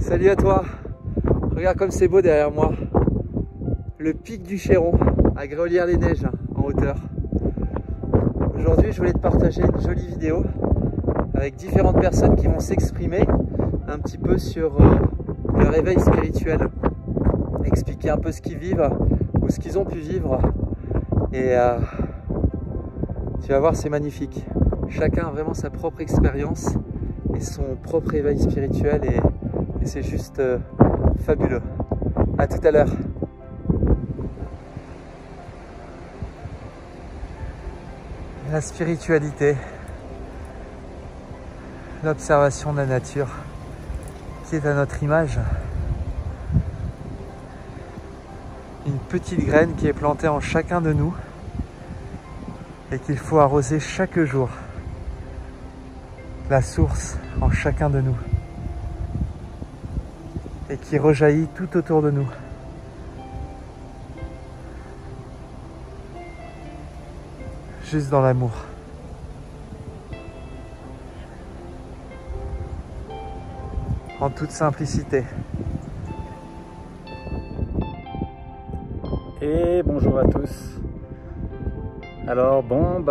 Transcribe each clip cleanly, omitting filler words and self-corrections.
Salut à toi. Regarde comme c'est beau derrière moi. Le pic du Chéron à Gréolières-les-Neiges en hauteur. Aujourd'hui je voulais te partager une jolie vidéo avec différentes personnes qui vont s'exprimer un petit peu sur leur éveil spirituel. Expliquer un peu ce qu'ils vivent ou ce qu'ils ont pu vivre. Et tu vas voir, c'est magnifique. Chacun a vraiment sa propre expérience et son propre éveil spirituel et c'est juste fabuleux. À tout à l'heure. La spiritualité, l'observation de la nature qui est à notre image. Une petite graine qui est plantée en chacun de nous et qu'il faut arroser chaque jour. La source en chacun de nous et qui rejaillit tout autour de nous. Juste dans l'amour. En toute simplicité. Et bonjour à tous. Alors bon,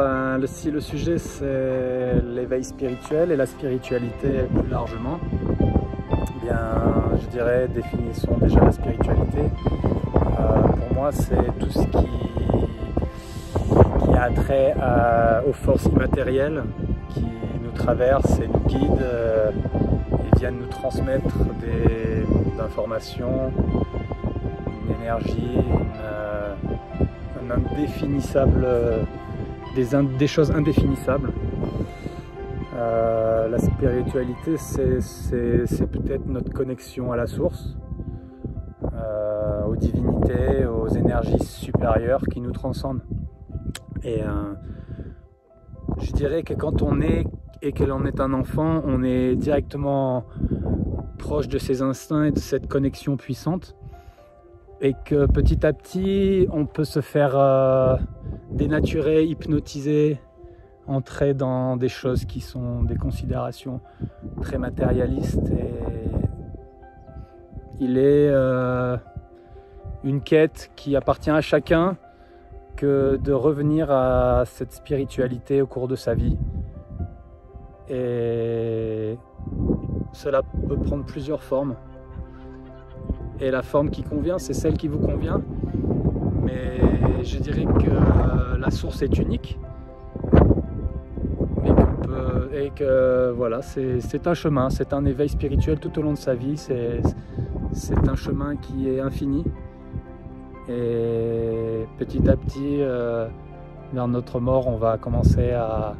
si le sujet c'est l'éveil spirituel et la spiritualité plus largement, bien je dirais définissons déjà la spiritualité. Pour moi c'est tout ce qui a trait aux forces immatérielles qui nous traversent et nous guident et viennent nous transmettre des informations, une énergie, un indéfinissable, des choses indéfinissables. La spiritualité, c'est peut-être notre connexion à la source, aux divinités, aux énergies supérieures qui nous transcendent. Et je dirais que quand on est et que l'on est un enfant, on est directement proche de ses instincts et de cette connexion puissante. Et que petit à petit, on peut se faire dénaturer, hypnotiser, entrer dans des choses qui sont des considérations très matérialistes. Et il est une quête qui appartient à chacun que de revenir à cette spiritualité au cours de sa vie. Et cela peut prendre plusieurs formes. Et la forme qui convient, c'est celle qui vous convient. Mais je dirais que la source est unique. Et que voilà, c'est un chemin, c'est un éveil spirituel tout au long de sa vie. C'est un chemin qui est infini. Et petit à petit, vers notre mort, on va commencer à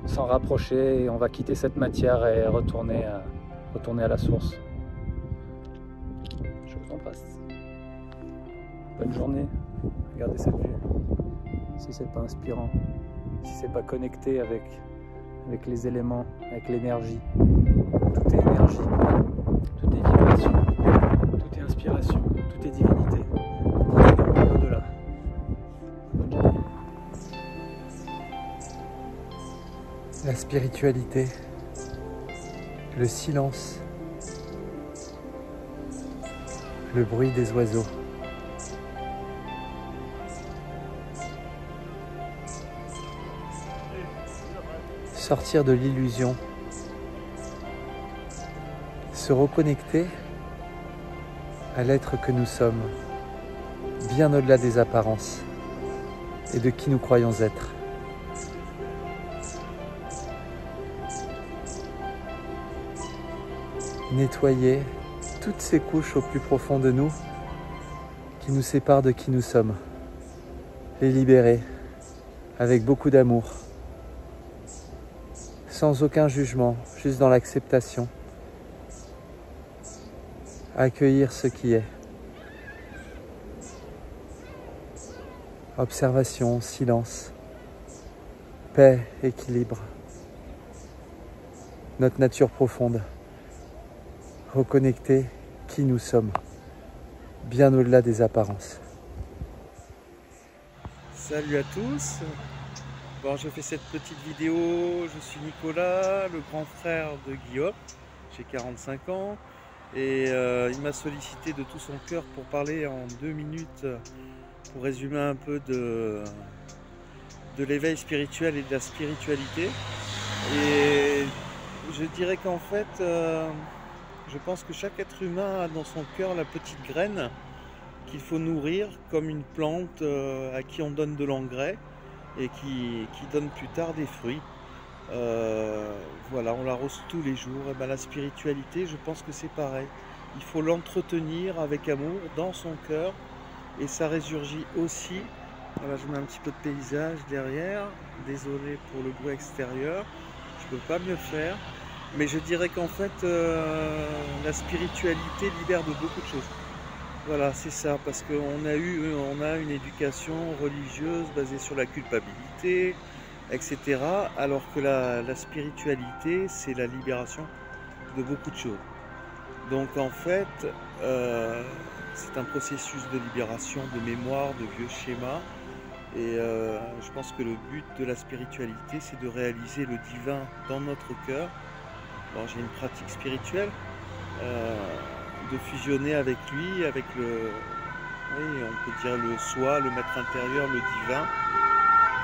s'en rapprocher et on va quitter cette matière et retourner à la source. Je vous embrasse. Bonne journée. Regardez cette vue. Si c'est pas inspirant, si c'est pas connecté avec les éléments, avec l'énergie, tout est énergie, tout est vibration, tout est inspiration, tout est divinité. Au-delà. Bonne journée. La spiritualité, le silence, le bruit des oiseaux. Sortir de l'illusion, se reconnecter à l'être que nous sommes, bien au-delà des apparences et de qui nous croyons être. Nettoyer toutes ces couches au plus profond de nous qui nous séparent de qui nous sommes. Les libérer avec beaucoup d'amour, sans aucun jugement, juste dans l'acceptation. Accueillir ce qui est. Observation, silence, paix, équilibre. Notre nature profonde. Reconnecter qui nous sommes, bien au-delà des apparences. Salut à tous. Bon, je fais cette petite vidéo, je suis Nicolas, le grand frère de Guillaume. j'ai 45 ans et il m'a sollicité de tout son cœur pour parler en 2 minutes, pour résumer un peu de l'éveil spirituel et de la spiritualité. Et je dirais qu'en fait, je pense que chaque être humain a dans son cœur la petite graine qu'il faut nourrir comme une plante à qui on donne de l'engrais et qui donne plus tard des fruits. Voilà, on l'arrose tous les jours. Et ben, la spiritualité, je pense que c'est pareil. Il faut l'entretenir avec amour dans son cœur et ça résurgit aussi. Voilà, je mets un petit peu de paysage derrière. Désolé pour le bruit extérieur, je peux pas mieux faire. Mais je dirais qu'en fait, la spiritualité libère de beaucoup de choses. Voilà, c'est ça, parce qu'on a une éducation religieuse basée sur la culpabilité, etc. Alors que la spiritualité, c'est la libération de beaucoup de choses. Donc en fait, c'est un processus de libération de mémoire, de vieux schémas. Et je pense que le but de la spiritualité, c'est de réaliser le divin dans notre cœur. Alors j'ai une pratique spirituelle, de fusionner avec lui, avec on peut dire le soi, le maître intérieur, le divin,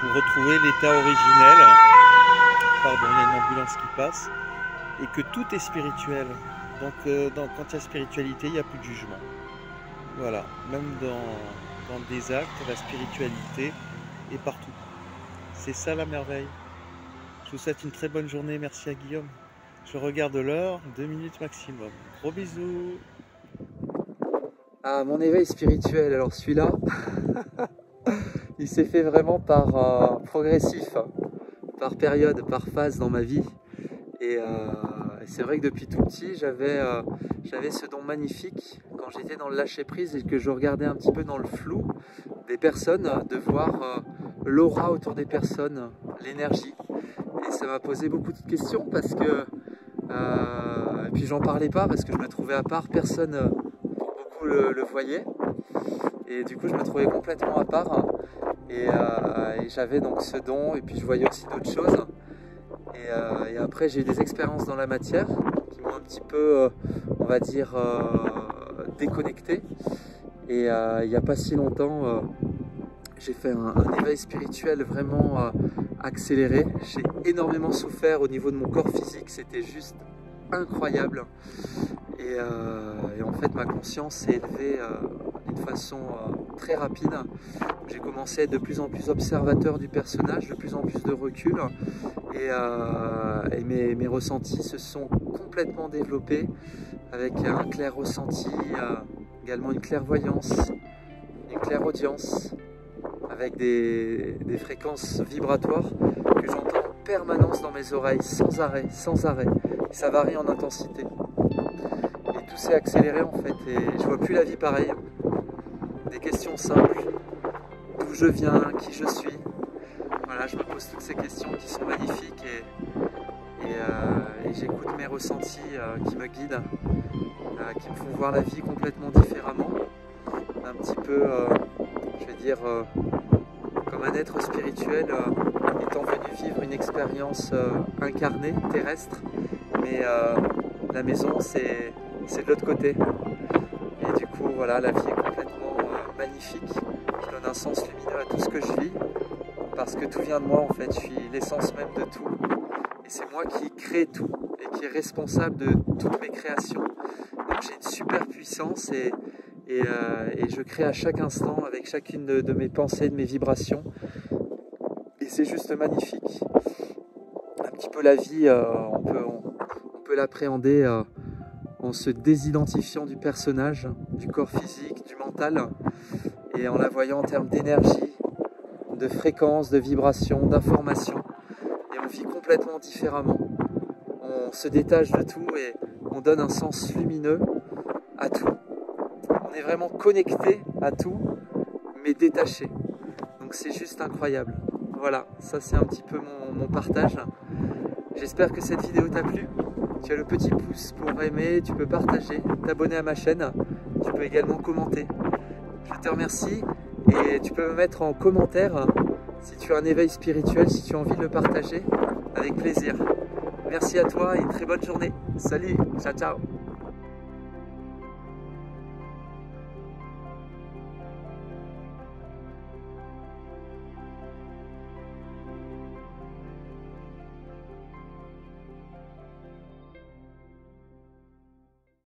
pour retrouver l'état originel. Pardon, il y a une ambulance qui passe. Et que tout est spirituel. Donc quand il y a spiritualité, il n'y a plus de jugement. Voilà, même dans des actes, la spiritualité est partout. C'est ça la merveille. Je vous souhaite une très bonne journée, merci à Guillaume. Je regarde l'heure, 2 minutes maximum. Gros bisous. Ah, mon éveil spirituel, alors celui-là, il s'est fait vraiment par progressif, par période, par phase dans ma vie. Et c'est vrai que depuis tout petit, j'avais ce don magnifique quand j'étais dans le lâcher-prise et que je regardais un petit peu dans le flou des personnes, de voir l'aura autour des personnes, l'énergie. Et ça m'a posé beaucoup de questions parce que et puis j'en parlais pas parce que je me trouvais à part, personne beaucoup le voyait et du coup je me trouvais complètement à part et j'avais donc ce don et puis je voyais aussi d'autres choses et après j'ai eu des expériences dans la matière qui m'ont un petit peu on va dire déconnecté et il n'y a pas si longtemps j'ai fait un éveil spirituel vraiment accéléré. J'ai énormément souffert au niveau de mon corps physique, c'était juste incroyable. Et en fait, ma conscience s'est élevée d'une façon très rapide. J'ai commencé à être de plus en plus observateur du personnage, de plus en plus de recul. Et mes ressentis se sont complètement développés avec un clair ressenti, également une clairvoyance, une clairaudience, avec des fréquences vibratoires que j'entends en permanence dans mes oreilles, sans arrêt, sans arrêt. Et ça varie en intensité. Et tout s'est accéléré en fait, et je vois plus la vie pareille. Des questions simples, d'où je viens, qui je suis. Voilà, je me pose toutes ces questions qui sont magnifiques et j'écoute mes ressentis qui me guident, qui me font voir la vie complètement différemment. Un petit peu, je vais dire, comme un être spirituel étant venu vivre une expérience incarnée, terrestre, mais la maison c'est de l'autre côté. Et du coup, voilà, la vie est complètement magnifique, qui donne un sens lumineux à tout ce que je vis, parce que tout vient de moi en fait, je suis l'essence même de tout. Et c'est moi qui crée tout, et qui est responsable de toutes mes créations. Donc j'ai une super puissance et je crée à chaque instant avec chacune de mes pensées, de mes vibrations. Et c'est juste magnifique. Un petit peu la vie, on peut l'appréhender en se désidentifiant du personnage, du corps physique, du mental, et en la voyant en termes d'énergie, de fréquence, de vibration, d'information. Et on vit complètement différemment. On se détache de tout et on donne un sens lumineux à tout. On est vraiment connecté à tout, mais détaché. Donc c'est juste incroyable. Voilà, ça c'est un petit peu mon partage. J'espère que cette vidéo t'a plu. Tu as le petit pouce pour aimer, tu peux partager, t'abonner à ma chaîne. Tu peux également commenter. Je te remercie et tu peux me mettre en commentaire si tu as un éveil spirituel, si tu as envie de le partager, avec plaisir. Merci à toi et une très bonne journée. Salut, ciao ciao.